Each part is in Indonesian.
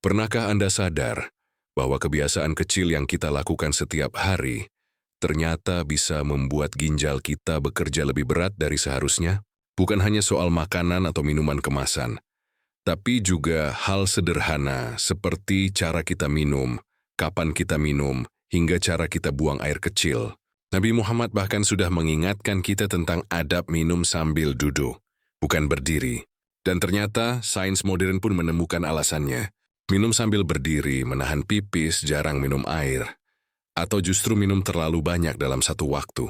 Pernahkah Anda sadar bahwa kebiasaan kecil yang kita lakukan setiap hari ternyata bisa membuat ginjal kita bekerja lebih berat dari seharusnya? Bukan hanya soal makanan atau minuman kemasan, tapi juga hal sederhana seperti cara kita minum, kapan kita minum, hingga cara kita buang air kecil. Nabi Muhammad bahkan sudah mengingatkan kita tentang adab minum sambil duduk, bukan berdiri. Dan ternyata sains modern pun menemukan alasannya. Minum sambil berdiri, menahan pipis, jarang minum air, atau justru minum terlalu banyak dalam satu waktu.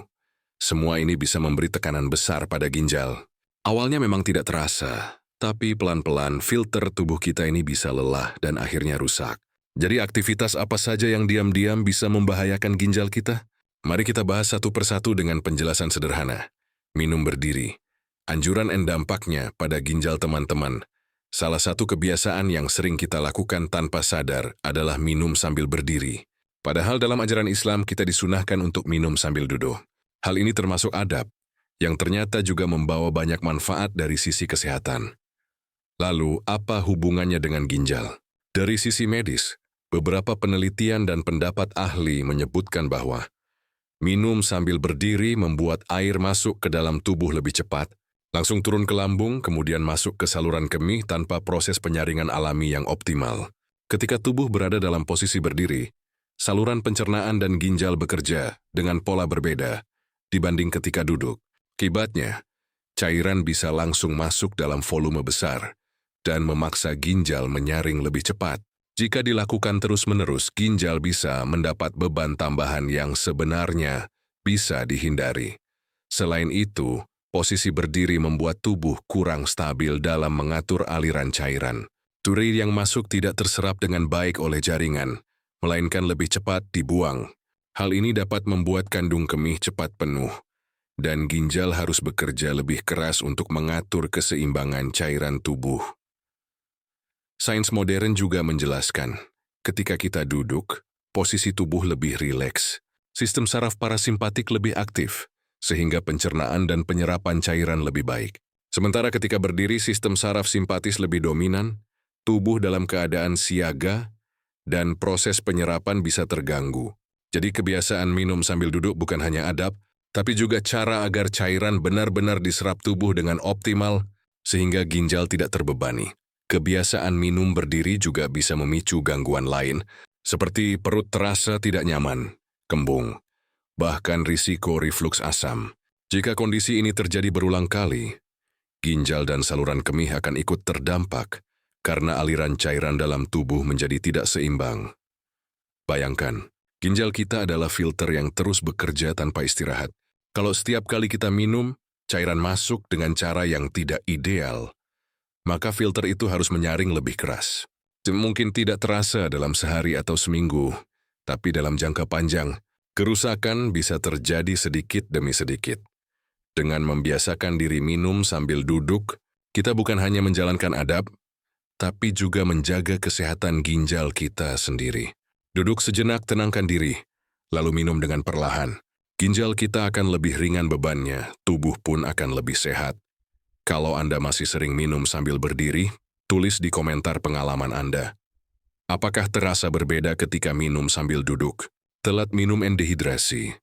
Semua ini bisa memberi tekanan besar pada ginjal. Awalnya memang tidak terasa, tapi pelan-pelan filter tubuh kita ini bisa lelah dan akhirnya rusak. Jadi aktivitas apa saja yang diam-diam bisa membahayakan ginjal kita? Mari kita bahas satu persatu dengan penjelasan sederhana. Minum berdiri. Anjuran dan dampaknya pada ginjal teman-teman. Salah satu kebiasaan yang sering kita lakukan tanpa sadar adalah minum sambil berdiri. Padahal dalam ajaran Islam kita disunahkan untuk minum sambil duduk. Hal ini termasuk adab, yang ternyata juga membawa banyak manfaat dari sisi kesehatan. Lalu, apa hubungannya dengan ginjal? Dari sisi medis, beberapa penelitian dan pendapat ahli menyebutkan bahwa minum sambil berdiri membuat air masuk ke dalam tubuh lebih cepat, langsung turun ke lambung, kemudian masuk ke saluran kemih tanpa proses penyaringan alami yang optimal. Ketika tubuh berada dalam posisi berdiri, saluran pencernaan dan ginjal bekerja dengan pola berbeda dibanding ketika duduk. Akibatnya, cairan bisa langsung masuk dalam volume besar dan memaksa ginjal menyaring lebih cepat. Jika dilakukan terus-menerus, ginjal bisa mendapat beban tambahan yang sebenarnya bisa dihindari. Selain itu, posisi berdiri membuat tubuh kurang stabil dalam mengatur aliran cairan. Urin yang masuk tidak terserap dengan baik oleh jaringan, melainkan lebih cepat dibuang. Hal ini dapat membuat kandung kemih cepat penuh, dan ginjal harus bekerja lebih keras untuk mengatur keseimbangan cairan tubuh. Sains modern juga menjelaskan, ketika kita duduk, posisi tubuh lebih rileks, sistem saraf parasimpatik lebih aktif, sehingga pencernaan dan penyerapan cairan lebih baik. Sementara ketika berdiri, sistem saraf simpatis lebih dominan, tubuh dalam keadaan siaga, dan proses penyerapan bisa terganggu. Jadi kebiasaan minum sambil duduk bukan hanya adab, tapi juga cara agar cairan benar-benar diserap tubuh dengan optimal sehingga ginjal tidak terbebani. Kebiasaan minum berdiri juga bisa memicu gangguan lain, seperti perut terasa tidak nyaman, kembung, bahkan risiko refluks asam. Jika kondisi ini terjadi berulang kali, ginjal dan saluran kemih akan ikut terdampak karena aliran cairan dalam tubuh menjadi tidak seimbang. Bayangkan, ginjal kita adalah filter yang terus bekerja tanpa istirahat. Kalau setiap kali kita minum, cairan masuk dengan cara yang tidak ideal, maka filter itu harus menyaring lebih keras. Mungkin tidak terasa dalam sehari atau seminggu, tapi dalam jangka panjang, kerusakan bisa terjadi sedikit demi sedikit. Dengan membiasakan diri minum sambil duduk, kita bukan hanya menjalankan adab, tapi juga menjaga kesehatan ginjal kita sendiri. Duduk sejenak, tenangkan diri, lalu minum dengan perlahan. Ginjal kita akan lebih ringan bebannya, tubuh pun akan lebih sehat. Kalau Anda masih sering minum sambil berdiri, tulis di komentar pengalaman Anda. Apakah terasa berbeda ketika minum sambil duduk? Telat minum dan dehidrasi.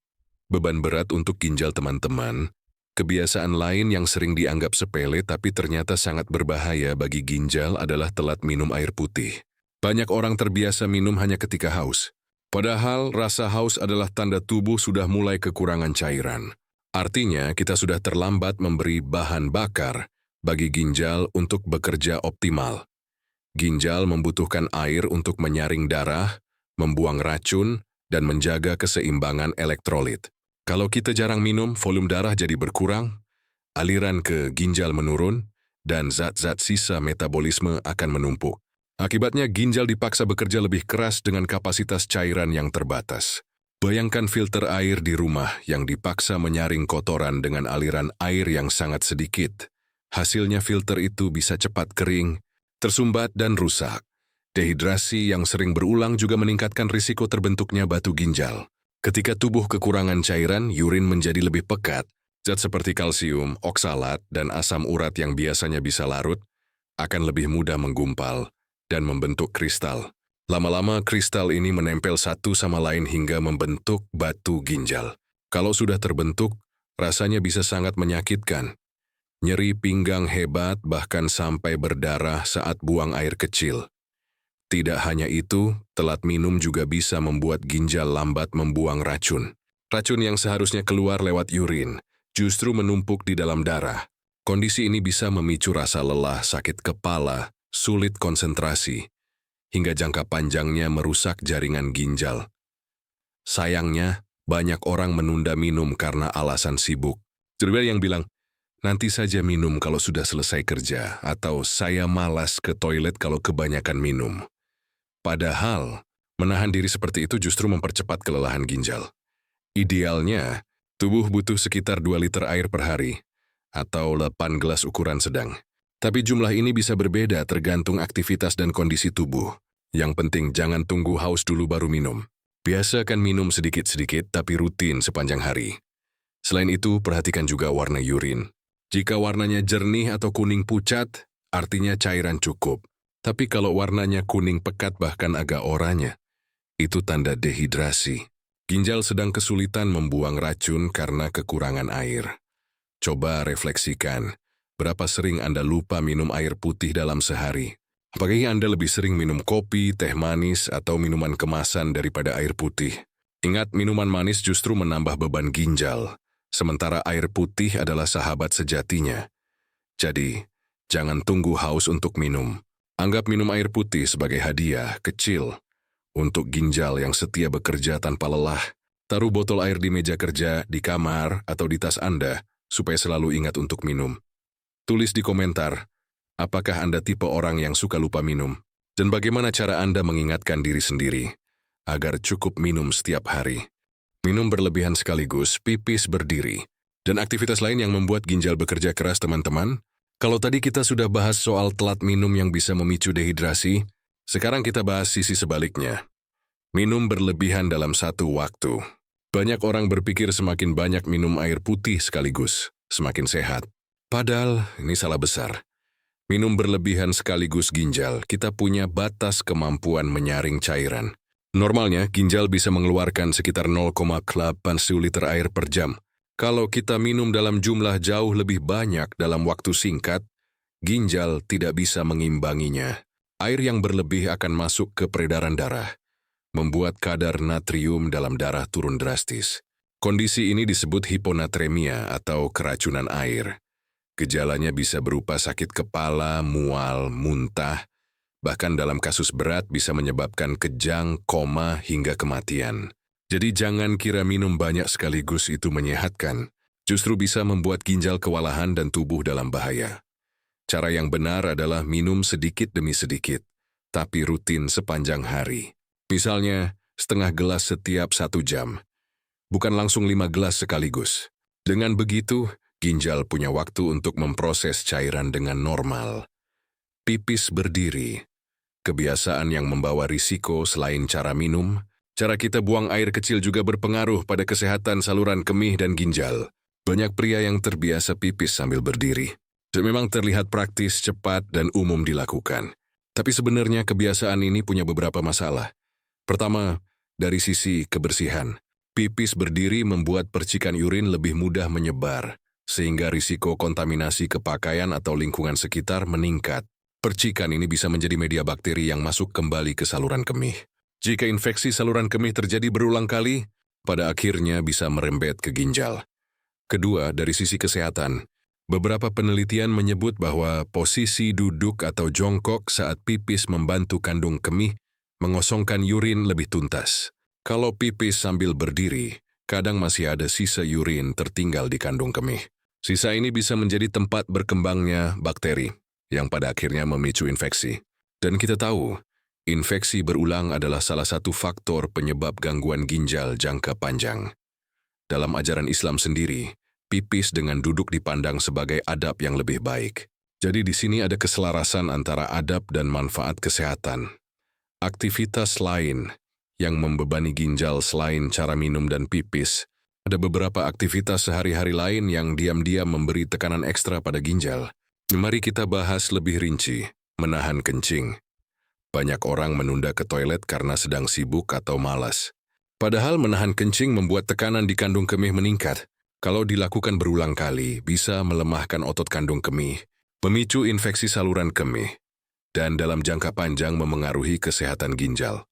Beban berat untuk ginjal teman-teman. Kebiasaan lain yang sering dianggap sepele tapi ternyata sangat berbahaya bagi ginjal adalah telat minum air putih. Banyak orang terbiasa minum hanya ketika haus. Padahal rasa haus adalah tanda tubuh sudah mulai kekurangan cairan. Artinya kita sudah terlambat memberi bahan bakar bagi ginjal untuk bekerja optimal. Ginjal membutuhkan air untuk menyaring darah, membuang racun, dan menjaga keseimbangan elektrolit. Kalau kita jarang minum, volume darah jadi berkurang, aliran ke ginjal menurun, dan zat-zat sisa metabolisme akan menumpuk. Akibatnya ginjal dipaksa bekerja lebih keras dengan kapasitas cairan yang terbatas. Bayangkan filter air di rumah yang dipaksa menyaring kotoran dengan aliran air yang sangat sedikit. Hasilnya filter itu bisa cepat kering, tersumbat dan rusak. Dehidrasi yang sering berulang juga meningkatkan risiko terbentuknya batu ginjal. Ketika tubuh kekurangan cairan, urin menjadi lebih pekat. Zat seperti kalsium, oksalat, dan asam urat yang biasanya bisa larut akan lebih mudah menggumpal dan membentuk kristal. Lama-lama kristal ini menempel satu sama lain hingga membentuk batu ginjal. Kalau sudah terbentuk, rasanya bisa sangat menyakitkan. Nyeri pinggang hebat bahkan sampai berdarah saat buang air kecil. Tidak hanya itu, telat minum juga bisa membuat ginjal lambat membuang racun. Racun yang seharusnya keluar lewat urin, justru menumpuk di dalam darah. Kondisi ini bisa memicu rasa lelah, sakit kepala, sulit konsentrasi, hingga jangka panjangnya merusak jaringan ginjal. Sayangnya, banyak orang menunda minum karena alasan sibuk. Ada yang bilang, nanti saja minum kalau sudah selesai kerja, atau saya malas ke toilet kalau kebanyakan minum. Padahal, menahan diri seperti itu justru mempercepat kelelahan ginjal. Idealnya, tubuh butuh sekitar 2 liter air per hari, atau 8 gelas ukuran sedang. Tapi jumlah ini bisa berbeda tergantung aktivitas dan kondisi tubuh. Yang penting jangan tunggu haus dulu baru minum. Biasakan minum sedikit-sedikit tapi rutin sepanjang hari. Selain itu, perhatikan juga warna urin. Jika warnanya jernih atau kuning pucat, artinya cairan cukup. Tapi kalau warnanya kuning pekat bahkan agak oranye, itu tanda dehidrasi. Ginjal sedang kesulitan membuang racun karena kekurangan air. Coba refleksikan, berapa sering Anda lupa minum air putih dalam sehari? Apakah Anda lebih sering minum kopi, teh manis, atau minuman kemasan daripada air putih? Ingat, minuman manis justru menambah beban ginjal, sementara air putih adalah sahabat sejatinya. Jadi, jangan tunggu haus untuk minum. Anggap minum air putih sebagai hadiah kecil untuk ginjal yang setia bekerja tanpa lelah. Taruh botol air di meja kerja, di kamar, atau di tas Anda, supaya selalu ingat untuk minum. Tulis di komentar, apakah Anda tipe orang yang suka lupa minum? Dan bagaimana cara Anda mengingatkan diri sendiri agar cukup minum setiap hari? Minum berlebihan sekaligus, pipis berdiri, dan aktivitas lain yang membuat ginjal bekerja keras teman-teman. Kalau tadi kita sudah bahas soal telat minum yang bisa memicu dehidrasi, sekarang kita bahas sisi sebaliknya. Minum berlebihan dalam satu waktu. Banyak orang berpikir semakin banyak minum air putih sekaligus, semakin sehat. Padahal ini salah besar. Minum berlebihan sekaligus ginjal, kita punya batas kemampuan menyaring cairan. Normalnya, ginjal bisa mengeluarkan sekitar 0,8 liter air per jam. Kalau kita minum dalam jumlah jauh lebih banyak dalam waktu singkat, ginjal tidak bisa mengimbanginya. Air yang berlebih akan masuk ke peredaran darah, membuat kadar natrium dalam darah turun drastis. Kondisi ini disebut hiponatremia atau keracunan air. Gejalanya bisa berupa sakit kepala, mual, muntah, bahkan dalam kasus berat bisa menyebabkan kejang, koma, hingga kematian. Jadi jangan kira minum banyak sekaligus itu menyehatkan, justru bisa membuat ginjal kewalahan dan tubuh dalam bahaya. Cara yang benar adalah minum sedikit demi sedikit, tapi rutin sepanjang hari. Misalnya, setengah gelas setiap 1 jam, bukan langsung 5 gelas sekaligus. Dengan begitu, ginjal punya waktu untuk memproses cairan dengan normal. Pipis berdiri, kebiasaan yang membawa risiko selain cara minum. Cara kita buang air kecil juga berpengaruh pada kesehatan saluran kemih dan ginjal. Banyak pria yang terbiasa pipis sambil berdiri. Dan memang terlihat praktis, cepat, dan umum dilakukan. Tapi sebenarnya kebiasaan ini punya beberapa masalah. Pertama, dari sisi kebersihan. Pipis berdiri membuat percikan urin lebih mudah menyebar, sehingga risiko kontaminasi ke pakaian atau lingkungan sekitar meningkat. Percikan ini bisa menjadi media bakteri yang masuk kembali ke saluran kemih. Jika infeksi saluran kemih terjadi berulang kali, pada akhirnya bisa merembet ke ginjal. Kedua, dari sisi kesehatan, beberapa penelitian menyebut bahwa posisi duduk atau jongkok saat pipis membantu kandung kemih mengosongkan urin lebih tuntas. Kalau pipis sambil berdiri, kadang masih ada sisa urin tertinggal di kandung kemih. Sisa ini bisa menjadi tempat berkembangnya bakteri, yang pada akhirnya memicu infeksi. Dan kita tahu, infeksi berulang adalah salah satu faktor penyebab gangguan ginjal jangka panjang. Dalam ajaran Islam sendiri, pipis dengan duduk dipandang sebagai adab yang lebih baik. Jadi di sini ada keselarasan antara adab dan manfaat kesehatan. Aktivitas lain yang membebani ginjal selain cara minum dan pipis, ada beberapa aktivitas sehari-hari lain yang diam-diam memberi tekanan ekstra pada ginjal. Mari kita bahas lebih rinci, menahan kencing. Banyak orang menunda ke toilet karena sedang sibuk atau malas. Padahal menahan kencing membuat tekanan di kandung kemih meningkat. Kalau dilakukan berulang kali, bisa melemahkan otot kandung kemih, memicu infeksi saluran kemih, dan dalam jangka panjang memengaruhi kesehatan ginjal.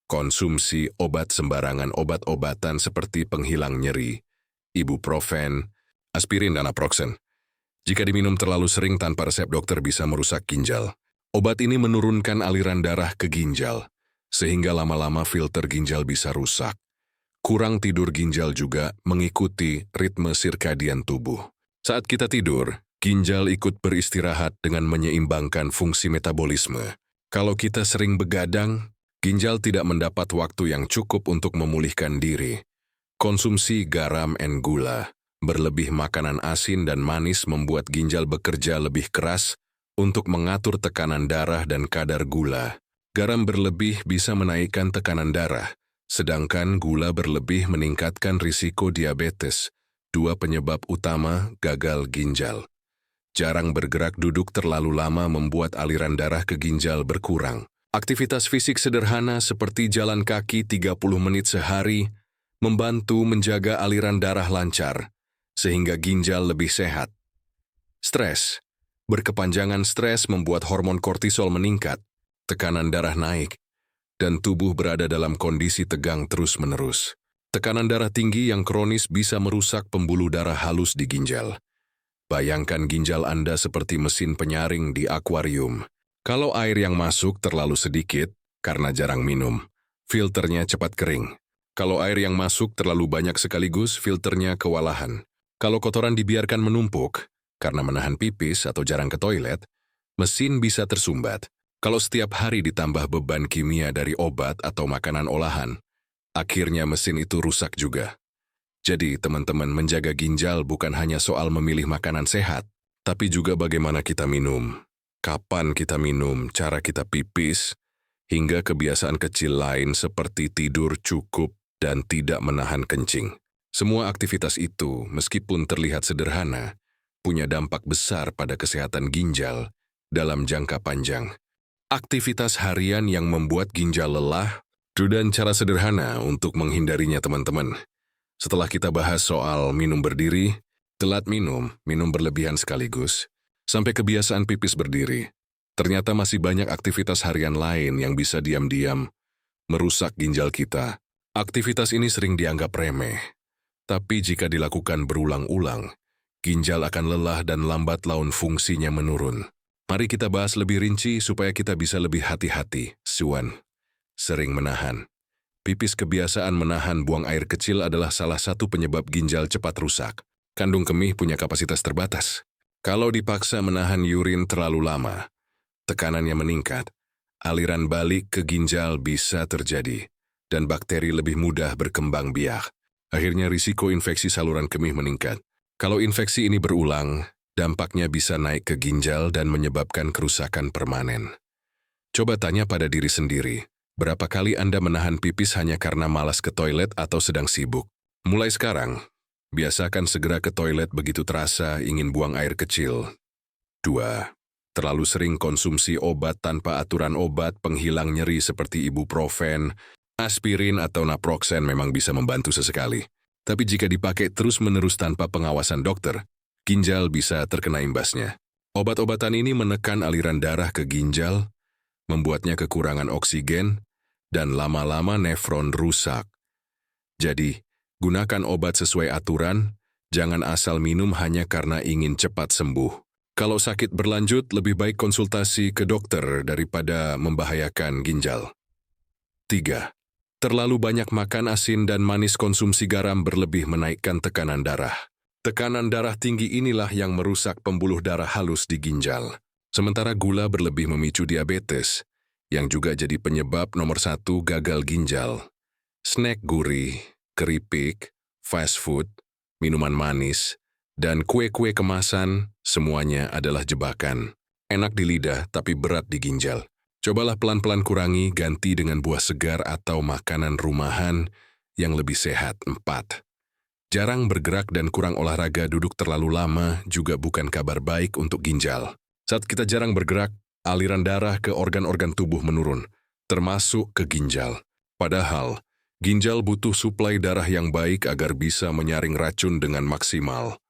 Konsumsi obat sembarangan, obat-obatan seperti penghilang nyeri, ibuprofen, aspirin, dan naproxen, jika diminum terlalu sering tanpa resep dokter bisa merusak ginjal. Obat ini menurunkan aliran darah ke ginjal, sehingga lama-lama filter ginjal bisa rusak. Kurang tidur ginjal juga mengikuti ritme sirkadian tubuh. Saat kita tidur, ginjal ikut beristirahat dengan menyeimbangkan fungsi metabolisme. Kalau kita sering begadang, ginjal tidak mendapat waktu yang cukup untuk memulihkan diri. Konsumsi garam dan gula, berlebih makanan asin dan manis membuat ginjal bekerja lebih keras untuk mengatur tekanan darah dan kadar gula. Garam berlebih bisa menaikkan tekanan darah, sedangkan gula berlebih meningkatkan risiko diabetes, dua penyebab utama gagal ginjal. Jarang bergerak duduk terlalu lama membuat aliran darah ke ginjal berkurang. Aktivitas fisik sederhana seperti jalan kaki 30 menit sehari membantu menjaga aliran darah lancar, sehingga ginjal lebih sehat. Stres. Berkepanjangan stres membuat hormon kortisol meningkat, tekanan darah naik, dan tubuh berada dalam kondisi tegang terus-menerus. Tekanan darah tinggi yang kronis bisa merusak pembuluh darah halus di ginjal. Bayangkan ginjal Anda seperti mesin penyaring di akuarium. Kalau air yang masuk terlalu sedikit, karena jarang minum, filternya cepat kering. Kalau air yang masuk terlalu banyak sekaligus, filternya kewalahan. Kalau kotoran dibiarkan menumpuk, karena menahan pipis atau jarang ke toilet, mesin bisa tersumbat. Kalau setiap hari ditambah beban kimia dari obat atau makanan olahan, akhirnya mesin itu rusak juga. Jadi, teman-teman, menjaga ginjal bukan hanya soal memilih makanan sehat, tapi juga bagaimana kita minum, kapan kita minum, cara kita pipis, hingga kebiasaan kecil lain seperti tidur cukup dan tidak menahan kencing. Semua aktivitas itu, meskipun terlihat sederhana, punya dampak besar pada kesehatan ginjal dalam jangka panjang. Aktivitas harian yang membuat ginjal lelah, dan cara sederhana untuk menghindarinya, teman-teman. Setelah kita bahas soal minum berdiri, telat minum, minum berlebihan sekaligus, sampai kebiasaan pipis berdiri, ternyata masih banyak aktivitas harian lain yang bisa diam-diam merusak ginjal kita. Aktivitas ini sering dianggap remeh, tapi jika dilakukan berulang-ulang, ginjal akan lelah dan lambat laun fungsinya menurun. Mari kita bahas lebih rinci supaya kita bisa lebih hati-hati. 1. Sering menahan. Pipis. Kebiasaan menahan buang air kecil adalah salah satu penyebab ginjal cepat rusak. Kandung kemih punya kapasitas terbatas. Kalau dipaksa menahan urin terlalu lama, tekanannya meningkat, aliran balik ke ginjal bisa terjadi, dan bakteri lebih mudah berkembang biak. Akhirnya risiko infeksi saluran kemih meningkat. Kalau infeksi ini berulang, dampaknya bisa naik ke ginjal dan menyebabkan kerusakan permanen. Coba tanya pada diri sendiri, berapa kali Anda menahan pipis hanya karena malas ke toilet atau sedang sibuk? Mulai sekarang, biasakan segera ke toilet begitu terasa ingin buang air kecil. 2. Terlalu sering konsumsi obat tanpa aturan. Obat penghilang nyeri seperti ibuprofen, aspirin atau naproxen memang bisa membantu sesekali. Tapi jika dipakai terus-menerus tanpa pengawasan dokter, ginjal bisa terkena imbasnya. Obat-obatan ini menekan aliran darah ke ginjal, membuatnya kekurangan oksigen, dan lama-lama nefron rusak. Jadi, gunakan obat sesuai aturan, jangan asal minum hanya karena ingin cepat sembuh. Kalau sakit berlanjut, lebih baik konsultasi ke dokter daripada membahayakan ginjal. 3. Terlalu banyak makan asin dan manis. Konsumsi garam berlebih menaikkan tekanan darah. Tekanan darah tinggi inilah yang merusak pembuluh darah halus di ginjal. Sementara gula berlebih memicu diabetes, yang juga jadi penyebab nomor 1 gagal ginjal. Snack gurih, keripik, fast food, minuman manis, dan kue-kue kemasan, semuanya adalah jebakan. Enak di lidah tapi berat di ginjal. Cobalah pelan-pelan kurangi, ganti dengan buah segar atau makanan rumahan yang lebih sehat. 4. Jarang bergerak dan kurang olahraga. Duduk terlalu lama juga bukan kabar baik untuk ginjal. Saat kita jarang bergerak, aliran darah ke organ-organ tubuh menurun. termasuk ke ginjal. Padahal, ginjal butuh suplai darah yang baik agar bisa menyaring racun dengan maksimal.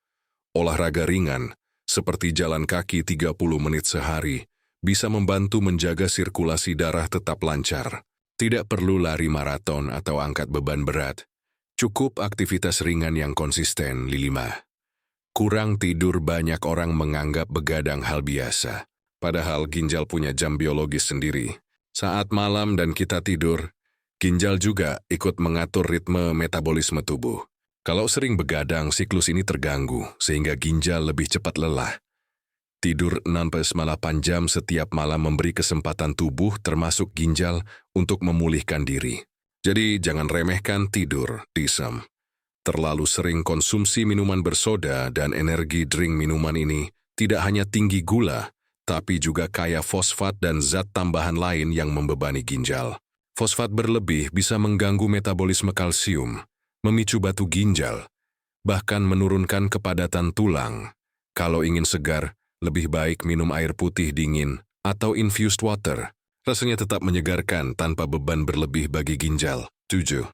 Olahraga ringan, seperti jalan kaki 30 menit sehari, bisa membantu menjaga sirkulasi darah tetap lancar. Tidak perlu lari maraton atau angkat beban berat. Cukup aktivitas ringan yang konsisten. 5. Kurang tidur. Banyak orang menganggap begadang hal biasa. Padahal ginjal punya jam biologis sendiri. Saat malam dan kita tidur, ginjal juga ikut mengatur ritme metabolisme tubuh. Kalau sering begadang, siklus ini terganggu, sehingga ginjal lebih cepat lelah. Tidur 6-8 jam setiap malam memberi kesempatan tubuh termasuk ginjal untuk memulihkan diri. Jadi jangan remehkan tidur, Tisem. Terlalu sering konsumsi minuman bersoda dan energi drink. Minuman ini tidak hanya tinggi gula, tapi juga kaya fosfat dan zat tambahan lain yang membebani ginjal. Fosfat berlebih bisa mengganggu metabolisme kalsium, memicu batu ginjal, bahkan menurunkan kepadatan tulang. Kalau ingin segar, lebih baik minum air putih dingin atau infused water. Rasanya tetap menyegarkan tanpa beban berlebih bagi ginjal. 7.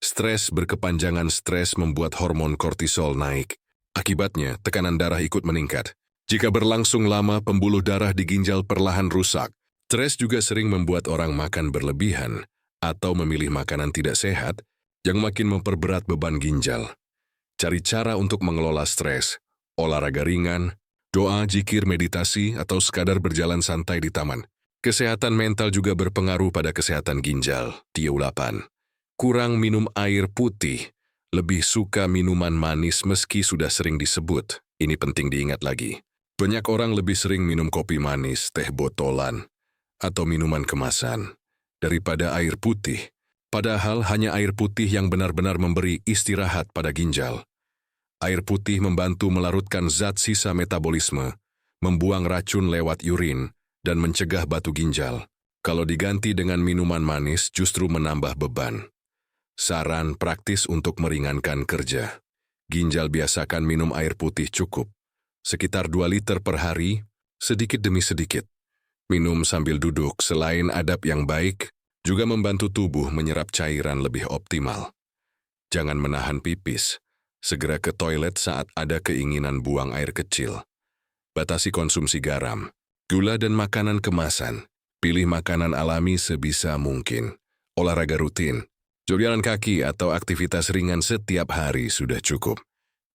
Stres berkepanjangan. Stres membuat hormon kortisol naik. Akibatnya, tekanan darah ikut meningkat. Jika berlangsung lama, pembuluh darah di ginjal perlahan rusak. Stres juga sering membuat orang makan berlebihan atau memilih makanan tidak sehat yang makin memperberat beban ginjal. Cari cara untuk mengelola stres, olahraga ringan, doa, zikir, meditasi, atau sekadar berjalan santai di taman. Kesehatan mental juga berpengaruh pada kesehatan ginjal. 8. Kurang minum air putih. Lebih suka minuman manis meski sudah sering disebut. Ini penting diingat lagi. Banyak orang lebih sering minum kopi manis, teh botolan, atau minuman kemasan daripada air putih. Padahal hanya air putih yang benar-benar memberi istirahat pada ginjal. Air putih membantu melarutkan zat sisa metabolisme, membuang racun lewat urin, dan mencegah batu ginjal. Kalau diganti dengan minuman manis, justru menambah beban. Saran praktis untuk meringankan kerja. Ginjal biasakan minum air putih cukup, sekitar 2 liter per hari, sedikit demi sedikit. Minum sambil duduk. Selain adab yang baik, juga membantu tubuh menyerap cairan lebih optimal. Jangan menahan pipis. Segera ke toilet saat ada keinginan buang air kecil. Batasi konsumsi garam, gula dan makanan kemasan. Pilih makanan alami sebisa mungkin. Olahraga rutin, jalan kaki atau aktivitas ringan setiap hari sudah cukup.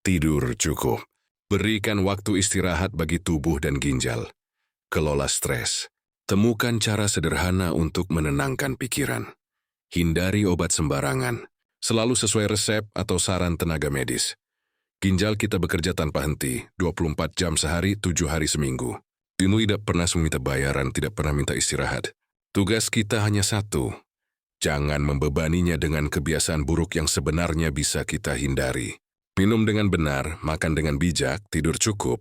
Tidur cukup. Berikan waktu istirahat bagi tubuh dan ginjal. Kelola stres. Temukan cara sederhana untuk menenangkan pikiran. Hindari obat sembarangan. Selalu sesuai resep atau saran tenaga medis. Ginjal kita bekerja tanpa henti, 24 jam sehari, 7 hari seminggu. Dinu tidak pernah meminta bayaran, tidak pernah minta istirahat. Tugas kita hanya satu. Jangan membebaninya dengan kebiasaan buruk yang sebenarnya bisa kita hindari. Minum dengan benar, makan dengan bijak, tidur cukup,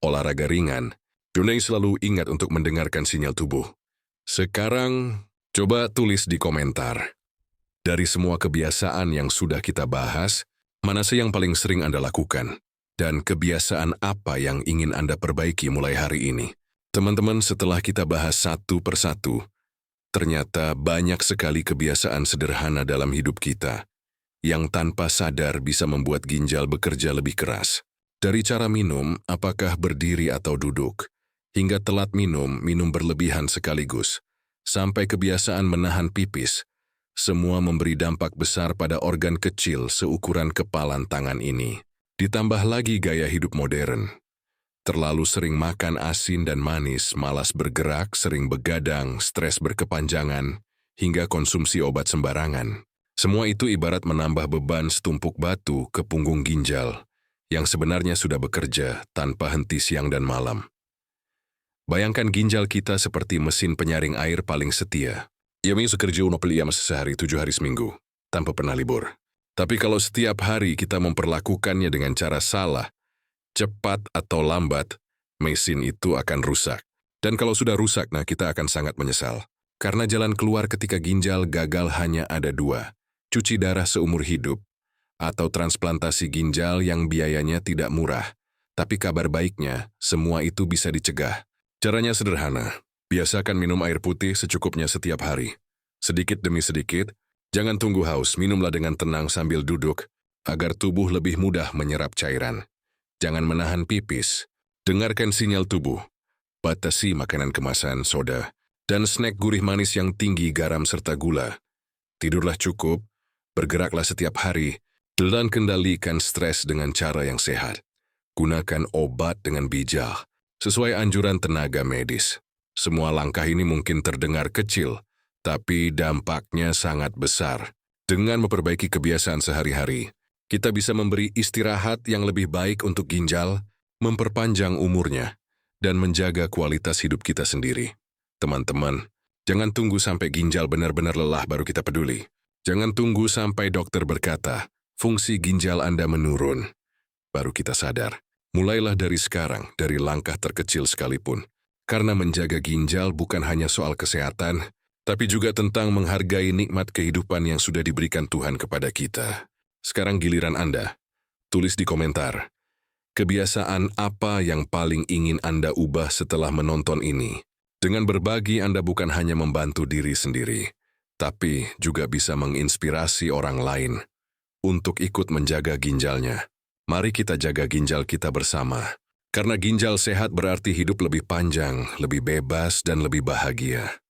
olahraga ringan. Junai selalu ingat untuk mendengarkan sinyal tubuh. Sekarang, coba tulis di komentar. Dari semua kebiasaan yang sudah kita bahas, mana sih yang paling sering Anda lakukan? Dan kebiasaan apa yang ingin Anda perbaiki mulai hari ini? Teman-teman, setelah kita bahas satu persatu, ternyata banyak sekali kebiasaan sederhana dalam hidup kita yang tanpa sadar bisa membuat ginjal bekerja lebih keras. Dari cara minum, apakah berdiri atau duduk, hingga telat minum, minum berlebihan sekaligus, sampai kebiasaan menahan pipis, semua memberi dampak besar pada organ kecil seukuran kepalan tangan ini. Ditambah lagi gaya hidup modern. Terlalu sering makan asin dan manis, malas bergerak, sering begadang, stres berkepanjangan, hingga konsumsi obat sembarangan. Semua itu ibarat menambah beban setumpuk batu ke punggung ginjal, yang sebenarnya sudah bekerja tanpa henti siang dan malam. Bayangkan ginjal kita seperti mesin penyaring air paling setia. Ia kerja 24 jam sehari, 7 hari seminggu, tanpa pernah libur. Tapi kalau setiap hari kita memperlakukannya dengan cara salah, cepat atau lambat, mesin itu akan rusak. Dan kalau sudah rusak, kita akan sangat menyesal. Karena jalan keluar ketika ginjal gagal hanya ada 2. Cuci darah seumur hidup, atau transplantasi ginjal yang biayanya tidak murah. Tapi kabar baiknya, semua itu bisa dicegah. Caranya sederhana. Biasakan minum air putih secukupnya setiap hari. Sedikit demi sedikit, jangan tunggu haus, minumlah dengan tenang sambil duduk, agar tubuh lebih mudah menyerap cairan. Jangan menahan pipis, dengarkan sinyal tubuh, batasi makanan kemasan, soda, dan snack gurih manis yang tinggi garam serta gula. Tidurlah cukup, bergeraklah setiap hari, dan kendalikan stres dengan cara yang sehat. Gunakan obat dengan bijak, sesuai anjuran tenaga medis. Semua langkah ini mungkin terdengar kecil, tapi dampaknya sangat besar. Dengan memperbaiki kebiasaan sehari-hari, kita bisa memberi istirahat yang lebih baik untuk ginjal, memperpanjang umurnya, dan menjaga kualitas hidup kita sendiri. Teman-teman, jangan tunggu sampai ginjal benar-benar lelah baru kita peduli. Jangan tunggu sampai dokter berkata, fungsi ginjal Anda menurun, baru kita sadar. Mulailah dari sekarang, dari langkah terkecil sekalipun. Karena menjaga ginjal bukan hanya soal kesehatan, tapi juga tentang menghargai nikmat kehidupan yang sudah diberikan Tuhan kepada kita. Sekarang giliran Anda. Tulis di komentar, kebiasaan apa yang paling ingin Anda ubah setelah menonton ini? Dengan berbagi, Anda bukan hanya membantu diri sendiri, tapi juga bisa menginspirasi orang lain untuk ikut menjaga ginjalnya. Mari kita jaga ginjal kita bersama, karena ginjal sehat berarti hidup lebih panjang, lebih bebas, dan lebih bahagia.